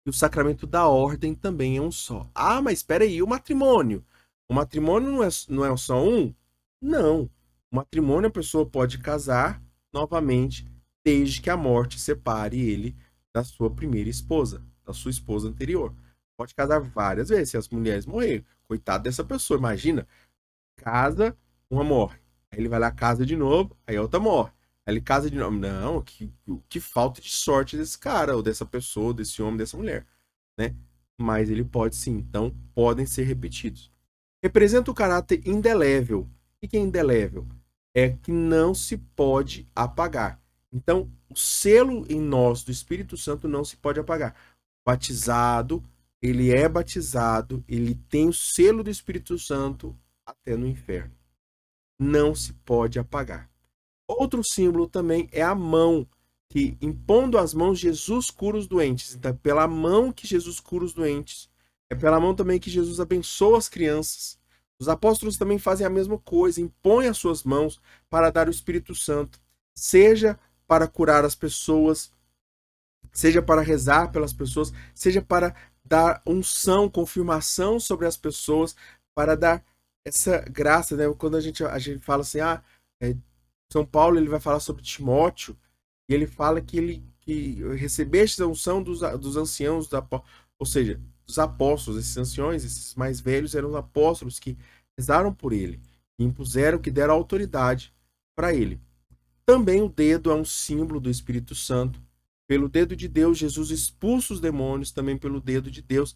e o sacramento da ordem também é um só. Ah, mas espera aí, o matrimônio? O matrimônio não é só um? Não. O matrimônio a pessoa pode casar novamente, desde que a morte separe ele da sua primeira esposa, da sua esposa anterior. Pode casar várias vezes, se as mulheres morrerem. Coitado dessa pessoa, imagina. Casa, uma morre. Aí ele vai lá, casa de novo, aí a outra morre. Aí ele casa de novo. Não, que falta de sorte desse cara, ou dessa pessoa, desse homem, dessa mulher, né? Mas ele pode sim, então podem ser repetidos. Representa o caráter indelével. O que é indelével? É que não se pode apagar. Então, o selo em nós do Espírito Santo não se pode apagar. Batizado, ele é batizado, ele tem o selo do Espírito Santo até no inferno. Não se pode apagar. Outro símbolo também é a mão, que impondo as mãos, Jesus cura os doentes. Então, é pela mão que Jesus cura os doentes. É pela mão também que Jesus abençoa as crianças. Os apóstolos também fazem a mesma coisa, impõem as suas mãos para dar o Espírito Santo, seja para curar as pessoas, seja para rezar pelas pessoas, seja para dar unção, confirmação sobre as pessoas, para dar essa graça, né? Quando a gente fala assim, São Paulo ele vai falar sobre Timóteo, e ele fala que recebeste a unção dos anciãos, ou seja, dos apóstolos. Esses anciões, esses mais velhos, eram os apóstolos que rezaram por ele, que impuseram, que deram autoridade para ele. Também o dedo é um símbolo do Espírito Santo. Pelo dedo de Deus, Jesus expulsa os demônios. Também pelo dedo de Deus,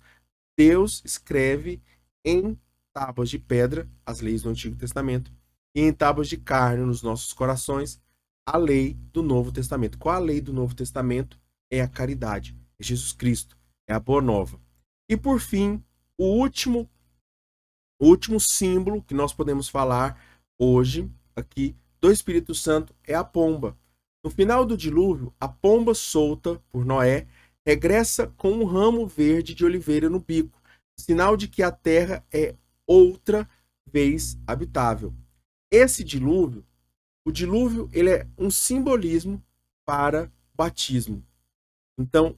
Deus escreve em tábuas de pedra as leis do Antigo Testamento e em tábuas de carne nos nossos corações a lei do Novo Testamento. Qual a lei do Novo Testamento? É a caridade, é Jesus Cristo. É a boa nova. E por fim, o último símbolo que nós podemos falar hoje aqui do Espírito Santo é a pomba. No final do dilúvio, a pomba solta por Noé regressa com um ramo verde de oliveira no bico, sinal de que a terra é outra vez habitável. Esse dilúvio, o dilúvio, ele é um simbolismo para o batismo. Então,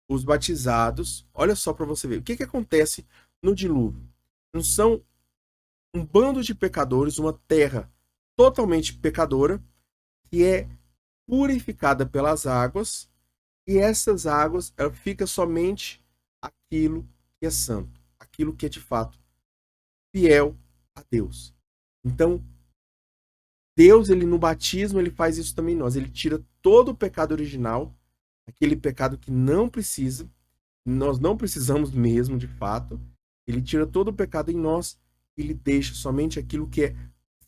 os batizados, olha só para você ver, o que acontece no dilúvio? Não são um bando de pecadores, uma terra totalmente pecadora, que é purificada pelas águas, e essas águas, ela fica somente aquilo que é santo, aquilo que é de fato fiel a Deus. Então, Deus, ele no batismo, ele faz isso também em nós. Ele tira todo o pecado original, aquele pecado que não precisa, nós não precisamos mesmo, de fato. Ele tira todo o pecado em nós, ele deixa somente aquilo que é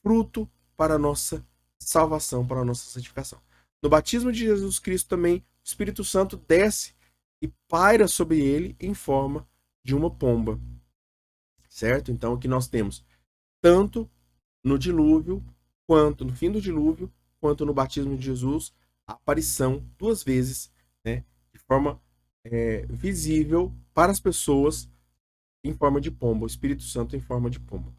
fruto para a nossa salvação, para a nossa santificação. No batismo de Jesus Cristo também, o Espírito Santo desce e paira sobre ele em forma de uma pomba. Certo? Então, aqui nós temos tanto no dilúvio, quanto no fim do dilúvio, quanto no batismo de Jesus, a aparição duas vezes, né, de forma visível para as pessoas em forma de pomba, o Espírito Santo em forma de pomba.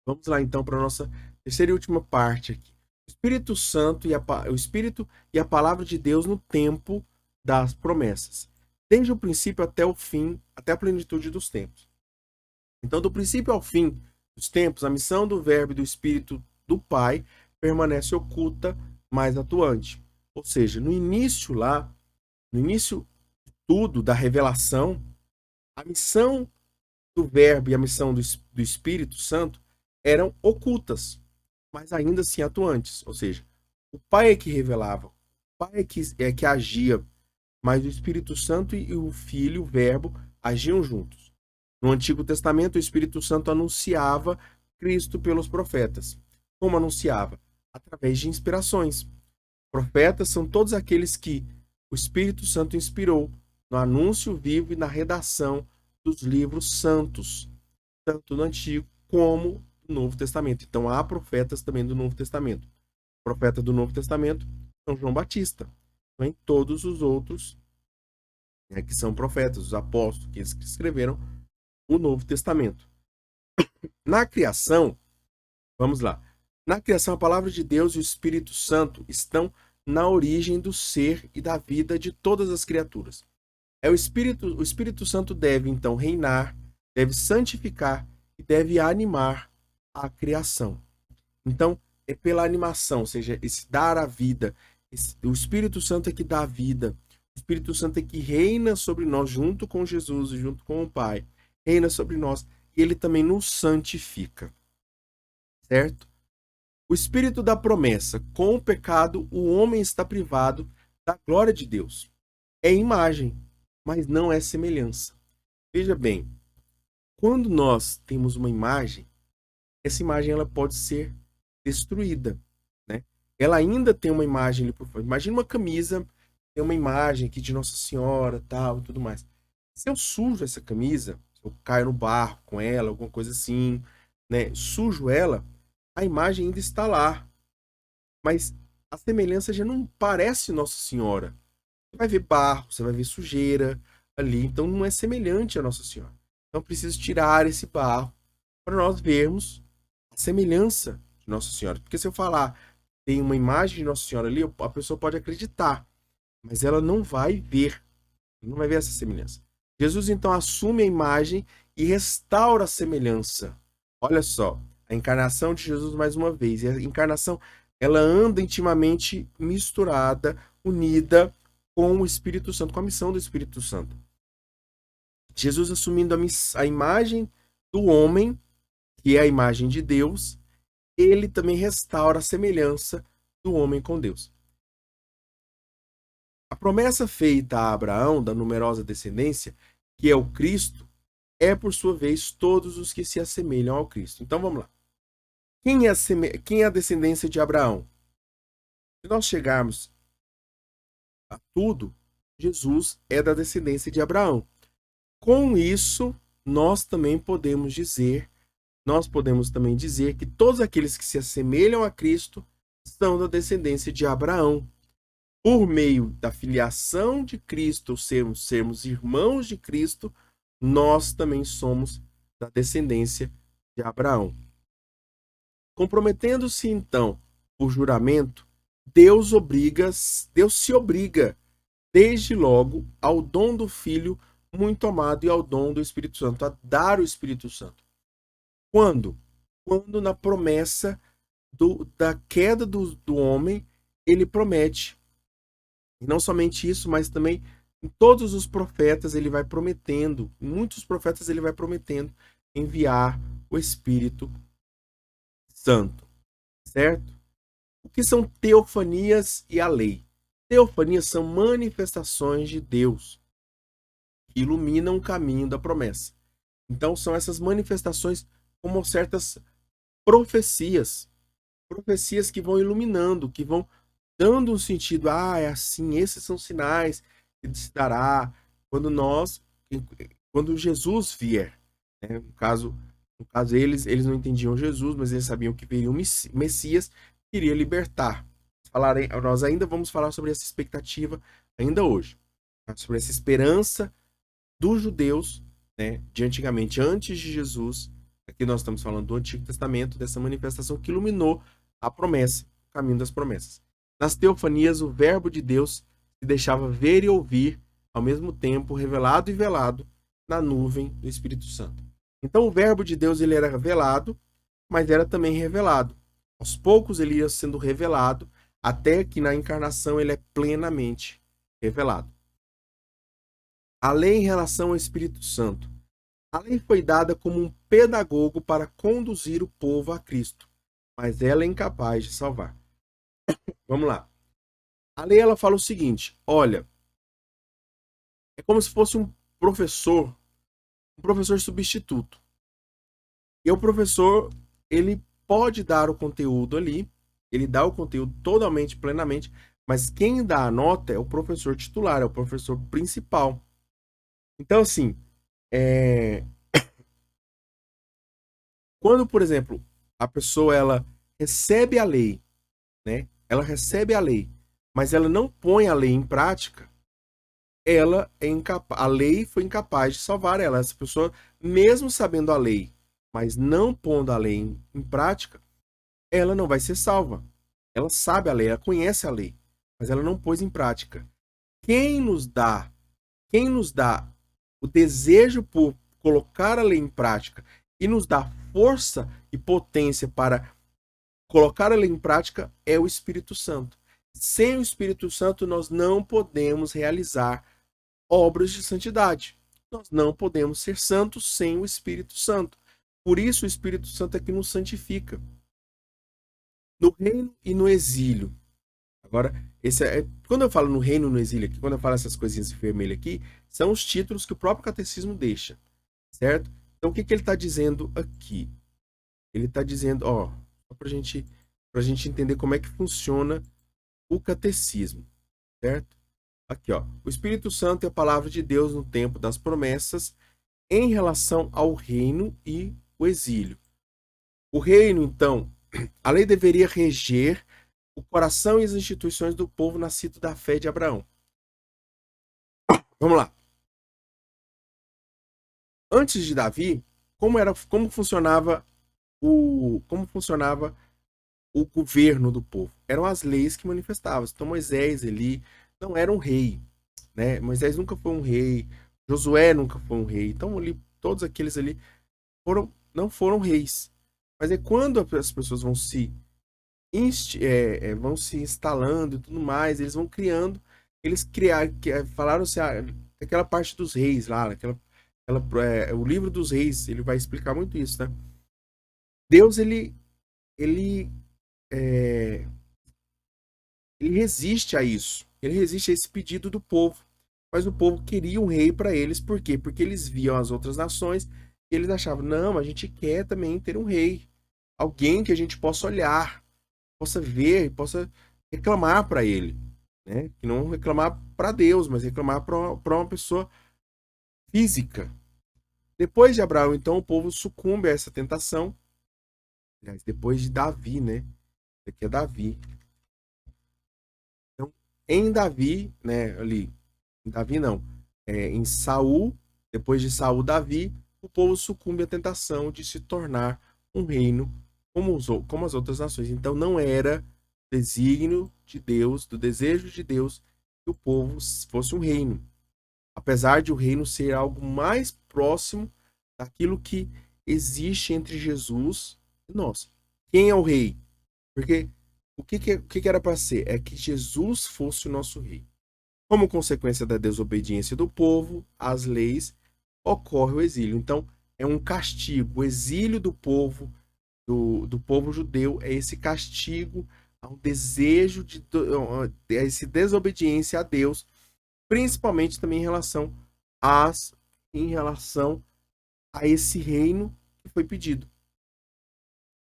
Vamos lá então para a nossa terceira e última parte aqui. O Espírito Santo o Espírito e a palavra de Deus no tempo das promessas, desde o princípio até o fim, até a plenitude dos tempos. Então, do princípio ao fim dos tempos, a missão do Verbo e do Espírito do Pai permanece oculta, mas atuante. Ou seja, no início de tudo, da revelação, a missão do Verbo e a missão do Espírito Santo eram ocultas, mas ainda assim atuantes. Ou seja, o Pai é que revelava, o Pai é que agia, mas o Espírito Santo e o Filho, o Verbo, agiam juntos. No Antigo Testamento, o Espírito Santo anunciava Cristo pelos profetas. Como anunciava? Através de inspirações. Profetas são todos aqueles que o Espírito Santo inspirou no anúncio vivo e na redação dos livros santos, tanto no Antigo como no Novo Testamento. Então, há profetas também do Novo Testamento. O profeta do Novo Testamento, São João Batista. Também todos os outros, né, que são profetas, os apóstolos, que escreveram o Novo Testamento. Na criação, vamos lá. Na criação, a palavra de Deus e o Espírito Santo estão na origem do ser e da vida de todas as criaturas. O Espírito Santo deve, então, reinar, deve santificar e deve animar a criação. Então, é pela animação, ou seja, esse dar a vida. O Espírito Santo é que dá a vida. O Espírito Santo é que reina sobre nós, junto com Jesus e junto com o Pai. Reina sobre nós e ele também nos santifica. Certo? O Espírito da promessa. Com o pecado, o homem está privado da glória de Deus. É imagem, mas não é semelhança. Veja bem, quando nós temos uma imagem, essa imagem ela pode ser destruída, né? Ela ainda tem uma imagem ali por fora. Imagina uma camisa, tem uma imagem aqui de Nossa Senhora, tal, e tudo mais. Se eu sujo essa camisa, se eu caio no barro com ela, alguma coisa assim, né? Sujo ela, a imagem ainda está lá. Mas a semelhança já não parece Nossa Senhora. Você vai ver barro, você vai ver sujeira ali, então não é semelhante a Nossa Senhora. Então preciso tirar esse barro para nós vermos a semelhança de Nossa Senhora. Porque se eu falar tem uma imagem de Nossa Senhora ali, a pessoa pode acreditar, mas ela não vai ver essa semelhança. Jesus então assume a imagem e restaura a semelhança. Olha só, a encarnação de Jesus mais uma vez. E a encarnação, ela anda intimamente misturada, unida com o Espírito Santo, com a missão do Espírito Santo. Jesus assumindo a imagem do homem, que é a imagem de Deus, ele também restaura a semelhança do homem com Deus. A promessa feita a Abraão da numerosa descendência, que é o Cristo, é, por sua vez, todos os que se assemelham ao Cristo. Então, vamos lá. Quem é a descendência de Abraão? Se nós chegarmos a tudo, Jesus é da descendência de Abraão. Com isso, nós podemos também dizer que todos aqueles que se assemelham a Cristo são da descendência de Abraão. Por meio da filiação de Cristo, sermos irmãos de Cristo, nós também somos da descendência de Abraão. Comprometendo-se então por juramento, Deus se obriga desde logo ao dom do Filho muito amado e ao dom do Espírito Santo, a dar o Espírito Santo. Quando? Quando na promessa da queda do homem, ele promete. E não somente isso, mas também em todos os profetas ele vai prometendo, em muitos profetas ele vai prometendo enviar o Espírito Santo, certo? O que são teofanias e a lei? Teofanias são manifestações de Deus que iluminam o caminho da promessa. Então são essas manifestações como certas profecias que vão iluminando, que vão dando um sentido, é assim, esses são sinais que se dará quando Jesus vier. Né? No caso eles não entendiam Jesus, mas eles sabiam que viria um Messias que iria libertar. Nós ainda vamos falar sobre essa expectativa ainda hoje, tá? Sobre essa esperança dos judeus, né, de antigamente, antes de Jesus. Aqui nós estamos falando do Antigo Testamento, dessa manifestação que iluminou a promessa, o caminho das promessas. Nas teofanias, o verbo de Deus se deixava ver e ouvir, ao mesmo tempo revelado e velado, na nuvem do Espírito Santo. Então o verbo de Deus ele era velado, mas era também revelado. Aos poucos ele ia sendo revelado, até que na encarnação ele é plenamente revelado. A lei em relação ao Espírito Santo. A lei foi dada como um pedagogo para conduzir o povo a Cristo, mas ela é incapaz de salvar. Vamos lá. A lei ela fala o seguinte: olha, é como se fosse um professor substituto. E o professor, ele pode dar o conteúdo ali, ele dá o conteúdo totalmente, plenamente, mas quem dá a nota é o professor titular, é o professor principal. Então, assim, quando, por exemplo, a pessoa ela recebe a lei, né? Ela recebe a lei, mas ela não põe a lei em prática, ela é incapaz, a lei foi incapaz de salvar ela. Essa pessoa, mesmo sabendo a lei, mas não pondo a lei em prática, ela não vai ser salva. Ela sabe a lei, ela conhece a lei, mas ela não pôs em prática. Quem nos dá o desejo por colocar a lei em prática e nos dá força e potência para colocar a lei em prática é o Espírito Santo. Sem o Espírito Santo, nós não podemos realizar obras de santidade. Nós não podemos ser santos sem o Espírito Santo. Por isso, o Espírito Santo é que nos santifica. No reino e no exílio. Agora, quando eu falo no reino e no exílio aqui, quando eu falo essas coisinhas em vermelho aqui, são os títulos que o próprio catecismo deixa, certo? Então, o que ele está dizendo aqui? Ele está dizendo, só para a gente entender como é que funciona o catecismo, certo? Aqui, o Espírito Santo é a palavra de Deus no tempo das promessas em relação ao reino e o exílio. O reino, então, a lei deveria reger o coração e as instituições do povo nascido da fé de Abraão. Vamos lá. Antes de Davi, como funcionava o governo do povo? Eram as leis que manifestavam. Então Moisés ali não era um rei, né? Moisés nunca foi um rei, Josué nunca foi um rei. Então ali todos aqueles ali não foram reis. Mas é quando as pessoas vão se instalando e tudo mais, eles vão criando, falaram assim, aquela parte dos reis lá, o livro dos reis, ele vai explicar muito isso, né? Deus, ele resiste a isso, ele resiste a esse pedido do povo, mas o povo queria um rei para eles, por quê? Porque eles viam as outras nações e eles achavam, não, a gente quer também ter um rei, alguém que a gente possa olhar, possa ver, possa reclamar para ele, né? E não reclamar para Deus, mas reclamar para uma pessoa física. Depois de Abraão, então, o povo sucumbe a essa tentação. Aliás, depois de Davi, né? Isso aqui é Davi. Então, em Davi, né? Ali, em Davi não, em Saul, depois de Saul, Davi, o povo sucumbe à tentação de se tornar um reino como as outras nações. Então, não era desígnio de Deus, do desejo de Deus, que o povo fosse um reino. Apesar de o reino ser algo mais próximo daquilo que existe entre Jesus e nós. Quem é o rei? Porque o que era para ser? É que Jesus fosse o nosso rei. Como consequência da desobediência do povo às leis, ocorre o exílio. Então, é um castigo. O exílio do povo judeu é esse castigo ao desejo a essa desobediência a Deus, principalmente também em relação a esse reino que foi pedido.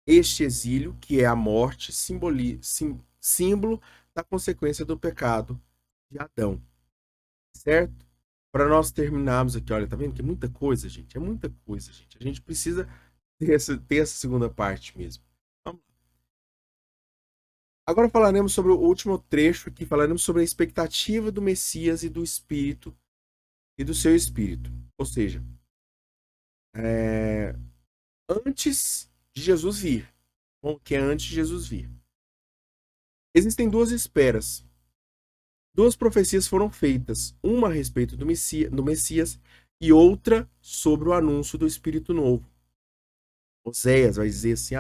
Este exílio, que é a morte, símbolo da consequência do pecado de Adão, certo? Para nós terminarmos aqui, olha, tá vendo que é muita coisa, gente? É muita coisa, gente. A gente precisa ter essa segunda parte mesmo. Vamos. Agora falaremos sobre o último trecho aqui, falaremos sobre a expectativa do Messias e do Espírito e do seu Espírito. Ou seja, é, antes de Jesus vir, que é antes de Jesus vir. Existem duas esperas. Duas profecias foram feitas, uma a respeito do Messias e outra sobre o anúncio do Espírito Novo. Oséias vai dizer assim,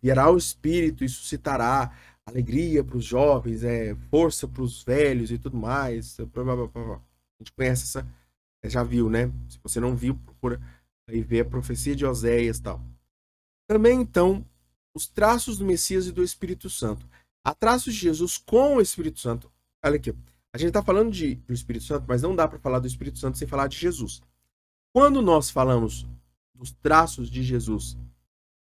virá o Espírito e suscitará alegria para os jovens, força para os velhos e tudo mais. A gente conhece já viu, né? Se você não viu, procura aí ver a profecia de Oséias e tal. Também, então, os traços do Messias e do Espírito Santo. Há traços de Jesus com o Espírito Santo. Olha aqui, a gente está falando do Espírito Santo, mas não dá para falar do Espírito Santo sem falar de Jesus. Quando nós falamos dos traços de Jesus,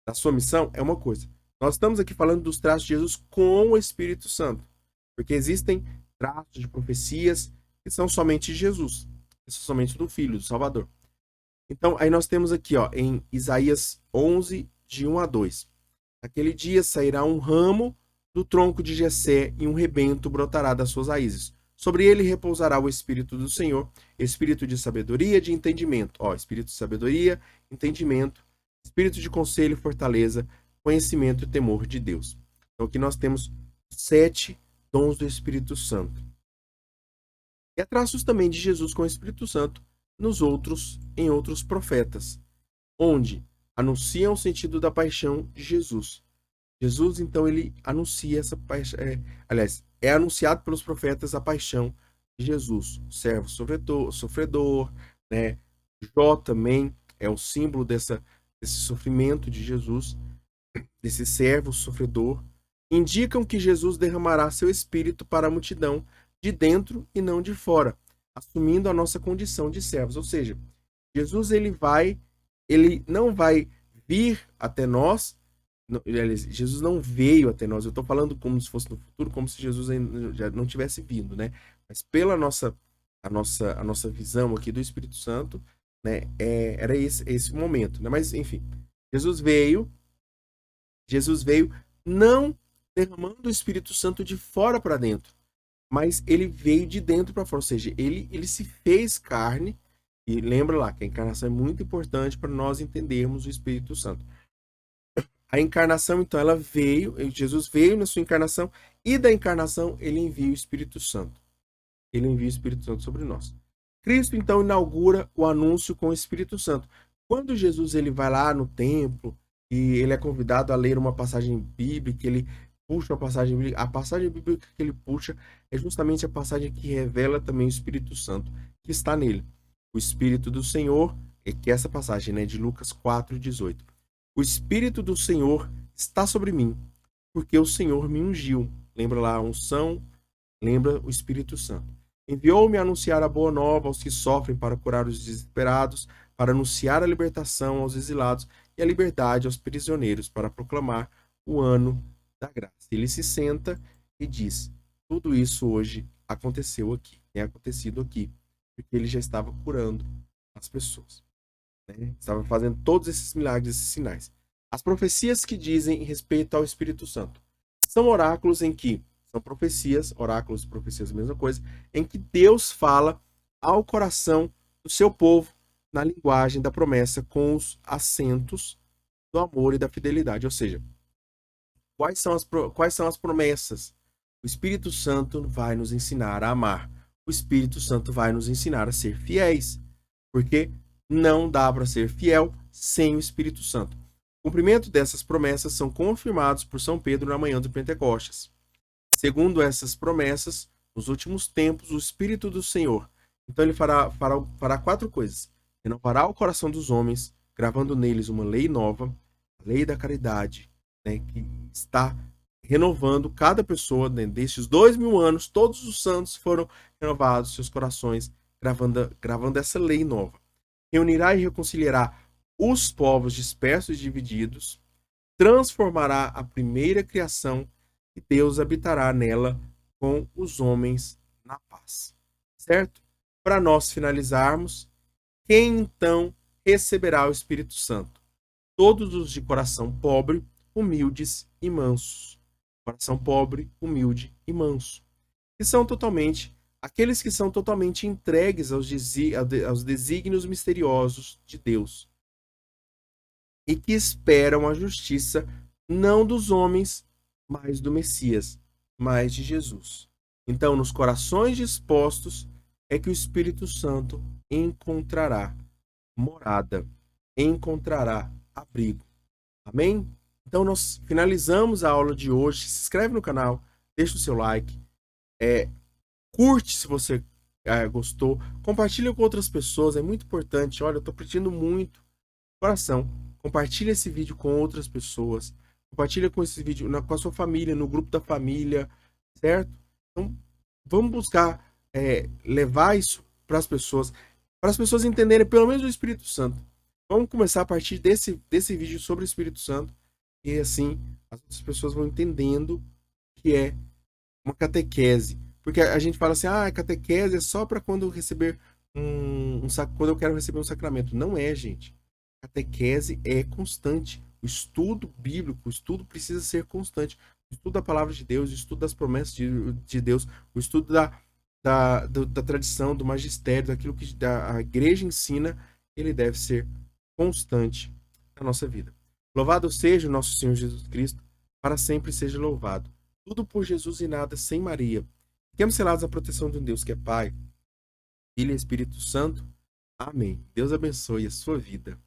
da sua missão, é uma coisa. Nós estamos aqui falando dos traços de Jesus com o Espírito Santo. Porque existem traços de profecias que são somente de Jesus, que são somente do Filho, do Salvador. Então, aí nós temos aqui, em Isaías 11, de 1 a 2. Naquele dia sairá um ramo do tronco de Jessé e um rebento brotará das suas raízes. Sobre ele repousará o Espírito do Senhor, Espírito de sabedoria e de entendimento. Espírito de sabedoria, entendimento, Espírito de conselho, fortaleza, conhecimento e temor de Deus. Então aqui nós temos 7 dons do Espírito Santo. E há traços também de Jesus com o Espírito Santo em outros profetas, onde anunciam o sentido da paixão de Jesus. Jesus, então, ele anuncia essa paixão. Aliás, é anunciado pelos profetas a paixão de Jesus, o servo sofredor, né? Jó também é o símbolo desse sofrimento de Jesus, desse servo sofredor. Indicam que Jesus derramará seu espírito para a multidão de dentro e não de fora, assumindo a nossa condição de servos. Ou seja, Jesus ele não vai vir até nós. Jesus não veio até nós. Eu estou falando como se fosse no futuro, como se Jesus ainda já não tivesse vindo, né? Mas pela a nossa visão aqui do Espírito Santo, né? Era esse momento, né? Mas enfim, Jesus veio não derramando o Espírito Santo de fora para dentro, mas ele veio de dentro para fora. Ou seja, ele se fez carne. E lembra lá que a encarnação é muito importante para nós entendermos o Espírito Santo. A encarnação, então, Jesus veio na sua encarnação, e da encarnação ele envia o Espírito Santo. Ele envia o Espírito Santo sobre nós. Cristo, então, inaugura o anúncio com o Espírito Santo. Quando Jesus ele vai lá no templo e ele é convidado a ler uma passagem bíblica, ele puxa uma passagem bíblica. A passagem bíblica que ele puxa é justamente a passagem que revela também o Espírito Santo que está nele. O Espírito do Senhor, que é essa passagem, né, de Lucas 4:18. O Espírito do Senhor está sobre mim, porque o Senhor me ungiu. Lembra lá a unção, lembra o Espírito Santo. Enviou-me a anunciar a boa nova aos que sofrem, para curar os desesperados, para anunciar a libertação aos exilados e a liberdade aos prisioneiros, para proclamar o ano da graça. Ele se senta e diz: tudo isso hoje aconteceu aqui, tem acontecido aqui, porque ele já estava curando as pessoas, né? Estava fazendo todos esses milagres, esses sinais. As profecias que dizem respeito ao Espírito Santo são oráculos em que são profecias, oráculos e profecias, a mesma coisa, em que Deus fala ao coração do seu povo na linguagem da promessa com os acentos do amor e da fidelidade. Ou seja, quais são as promessas? O Espírito Santo vai nos ensinar a amar. O Espírito Santo vai nos ensinar a ser fiéis, porque não dá para ser fiel sem o Espírito Santo. O cumprimento dessas promessas são confirmados por São Pedro na manhã do Pentecostes. Segundo essas promessas, nos últimos tempos, o Espírito do Senhor. Então ele fará 4 coisas. Renovará o coração dos homens, gravando neles uma lei nova, a lei da caridade, né, que está renovando cada pessoa, né, destes 2000 anos, todos os santos foram renovados, seus corações, gravando essa lei nova. Reunirá e reconciliará os povos dispersos e divididos, transformará a primeira criação e Deus habitará nela com os homens na paz. Certo? Para nós finalizarmos, quem então receberá o Espírito Santo? Todos os de coração pobre, humildes e mansos. Coração pobre, humilde e manso. Que são totalmente aqueles que são totalmente entregues aos desígnios misteriosos de Deus e que esperam a justiça não dos homens, mas do Messias, mas de Jesus. Então, nos corações dispostos é que o Espírito Santo encontrará morada, encontrará abrigo. Amém? Então, nós finalizamos a aula de hoje. Se inscreve no canal, deixa o seu like, curte se você gostou, compartilha com outras pessoas, é muito importante. Olha, eu estou pedindo muito coração. Compartilha esse vídeo com outras pessoas. Compartilha com esse vídeo com a sua família, no grupo da família, certo? Então, vamos buscar levar isso para as pessoas entenderem pelo menos o Espírito Santo. Vamos começar a partir desse vídeo sobre o Espírito Santo e assim as outras pessoas vão entendendo que é uma catequese. Porque a gente fala assim, catequese é só para quando eu receber quando eu quero receber um sacramento. Não é, gente. Catequese é constante. O estudo bíblico, o estudo precisa ser constante. O estudo da palavra de Deus, o estudo das promessas de Deus, o estudo da tradição, do magistério, daquilo que a igreja ensina, ele deve ser constante na nossa vida. Louvado seja o nosso Senhor Jesus Cristo, para sempre seja louvado. Tudo por Jesus e nada sem Maria. Fiquemos selados à proteção de um Deus que é Pai, Filho e Espírito Santo. Amém. Deus abençoe a sua vida.